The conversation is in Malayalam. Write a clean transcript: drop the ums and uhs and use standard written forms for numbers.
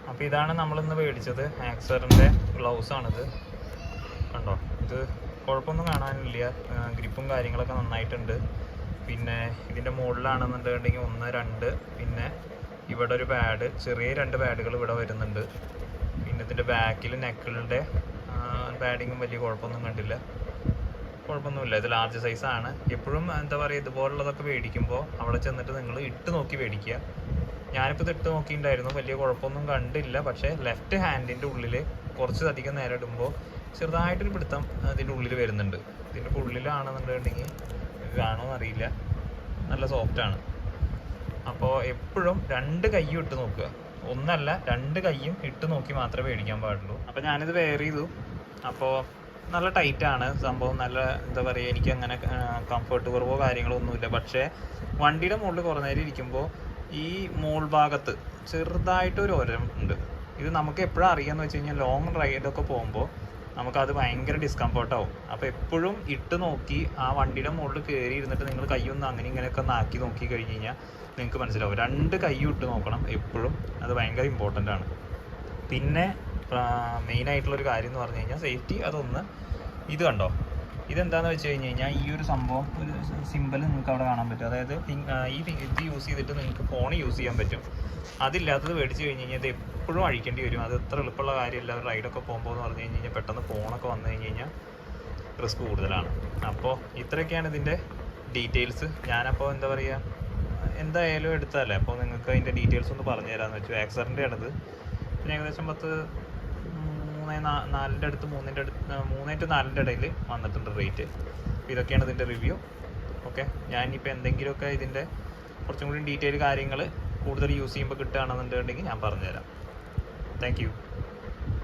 അപ്പോൾ ഇതാണ് നമ്മളിന്ന് മേടിച്ചത്. ആക്സറിൻ്റെ ഗ്ലൗസാണിത്. കണ്ടോ, ഇത് കുഴപ്പമൊന്നും കാണാനില്ല. ഗ്രിപ്പും കാര്യങ്ങളൊക്കെ നന്നായിട്ടുണ്ട്. പിന്നെ ഇതിൻ്റെ മുകളിലാണെന്നുണ്ടെങ്കിൽ 1, 2, പിന്നെ ഇവിടെ ഒരു പാഡ്, ചെറിയ 2 പാഡുകൾ ഇവിടെ വരുന്നുണ്ട്. പിന്നെ ഇതിൻ്റെ ബാക്കിൽ നെക്കിളുടെ പാഡിങ്ങും വലിയ കുഴപ്പമൊന്നും കണ്ടില്ല. കുഴപ്പമൊന്നുമില്ല. ഇത് ലാർജ് സൈസാണ്. എപ്പോഴും എന്താ പറയുക, ഇതുപോലുള്ളതൊക്കെ മേടിക്കുമ്പോൾ അവിടെ ചെന്നിട്ട് നിങ്ങൾ ഇട്ട് നോക്കി മേടിക്കുക. ഞാനിപ്പോൾ ഇത് ഇട്ട് നോക്കിയിട്ടുണ്ടായിരുന്നു, വലിയ കുഴപ്പമൊന്നും കണ്ടില്ല. പക്ഷേ ലെഫ്റ്റ് ഹാൻഡിൻ്റെ ഉള്ളിൽ കുറച്ചധികം നേരം ഇടുമ്പോൾ ചെറുതായിട്ടൊരു പിടുത്തം അതിൻ്റെ ഉള്ളിൽ വരുന്നുണ്ട്. ഇതിൻ്റെ ഉള്ളിലാണെന്നുണ്ടെങ്കിൽ കാണുമെന്നറിയില്ല, നല്ല സോഫ്റ്റാണ്. അപ്പോൾ എപ്പോഴും 2 കൈയും ഇട്ട് നോക്കുക. ഒന്നല്ല, 2 കൈയും ഇട്ട് നോക്കി മാത്രമേ മേടിക്കാൻ പാടുള്ളൂ. അപ്പോൾ ഞാനിത് വെയർ ചെയ്തു. അപ്പോൾ നല്ല ടൈറ്റാണ് സംഭവം. നല്ല എന്താ പറയുക, എനിക്ക് അങ്ങനെ കംഫർട്ട് കുറവോ കാര്യങ്ങളോ ഒന്നുമില്ല. പക്ഷേ വണ്ടിയുടെ മുകളിൽ കുറേ നേരം ഇരിക്കുമ്പോൾ ഈ മോൾ ഭാഗത്ത് ചെറുതായിട്ടൊരു ഒരം ഉണ്ട്. ഇത് നമുക്ക് എപ്പോഴും അറിയാമെന്ന് വെച്ച് കഴിഞ്ഞാൽ ലോങ് റൈഡൊക്കെ പോകുമ്പോൾ നമുക്കത് ഭയങ്കര ഡിസ്കംഫർട്ടാവും. അപ്പോൾ എപ്പോഴും ഇട്ട് നോക്കി ആ വണ്ടിയുടെ മുകളിൽ കയറി ഇരുന്നിട്ട് നിങ്ങൾ കൈയൊന്ന് അങ്ങനെ ഇങ്ങനെയൊക്കെ ഒന്ന് ആക്കി നോക്കി കഴിഞ്ഞ് കഴിഞ്ഞാൽ നിങ്ങൾക്ക് മനസ്സിലാവും. 2 കൈയും ഇട്ട് നോക്കണം എപ്പോഴും. അത് ഭയങ്കര ഇമ്പോർട്ടൻ്റ് ആണ്. പിന്നെ മെയിനായിട്ടുള്ളൊരു കാര്യം എന്ന് പറഞ്ഞു കഴിഞ്ഞാൽ സേഫ്റ്റി. അതൊന്ന് ഇത് കണ്ടോ, ഇതെന്താണെന്ന് വെച്ച് കഴിഞ്ഞ് കഴിഞ്ഞാൽ ഈ ഒരു സംഭവം, ഒരു സിമ്പിൾ നിങ്ങൾക്ക് അവിടെ കാണാൻ പറ്റും. അതായത് ഈ ഇത് യൂസ് ചെയ്തിട്ട് നിങ്ങൾക്ക് ഫോൺ യൂസ് ചെയ്യാൻ പറ്റും. അതില്ലാത്തത് മേടിച്ച് കഴിഞ്ഞ് കഴിഞ്ഞാൽ ഇത് എപ്പോഴും അഴിക്കേണ്ടി വരും. അത് എത്ര എളുപ്പമുള്ള കാര്യമല്ല. റൈഡൊക്കെ പോകുമ്പോൾ എന്ന് പറഞ്ഞു കഴിഞ്ഞ് കഴിഞ്ഞാൽ പെട്ടെന്ന് ഫോണൊക്കെ വന്നു കഴിഞ്ഞ് കഴിഞ്ഞാൽ റിസ്ക് കൂടുതലാണ്. അപ്പോൾ ഇത്രയൊക്കെയാണ് ഇതിൻ്റെ ഡീറ്റെയിൽസ്. ഞാനപ്പോൾ എന്താ പറയുക, എന്തായാലും എടുത്തതല്ലേ, അപ്പോൾ നിങ്ങൾക്ക് അതിൻ്റെ ഡീറ്റെയിൽസ് ഒന്ന് പറഞ്ഞു തരാമെന്ന് വെച്ചു. ആക്സറിൻ്റെ ആണിത്. പിന്നെ ഏകദേശം 3-4 അടുത്ത് 3-4 ഇടയിൽ വന്നിട്ടുണ്ട് റേറ്റ്. ഇതൊക്കെയാണ് ഇതിൻ്റെ റിവ്യൂ. ഓക്കെ, ഞാനിപ്പോൾ എന്തെങ്കിലുമൊക്കെ ഇതിൻ്റെ കുറച്ചും കൂടി ഡീറ്റെയിൽ കാര്യങ്ങൾ കൂടുതൽ യൂസ് ചെയ്യുമ്പോൾ കിട്ടുകയാണെന്നുണ്ടെങ്കിൽ ഞാൻ പറഞ്ഞുതരാം. Thank you.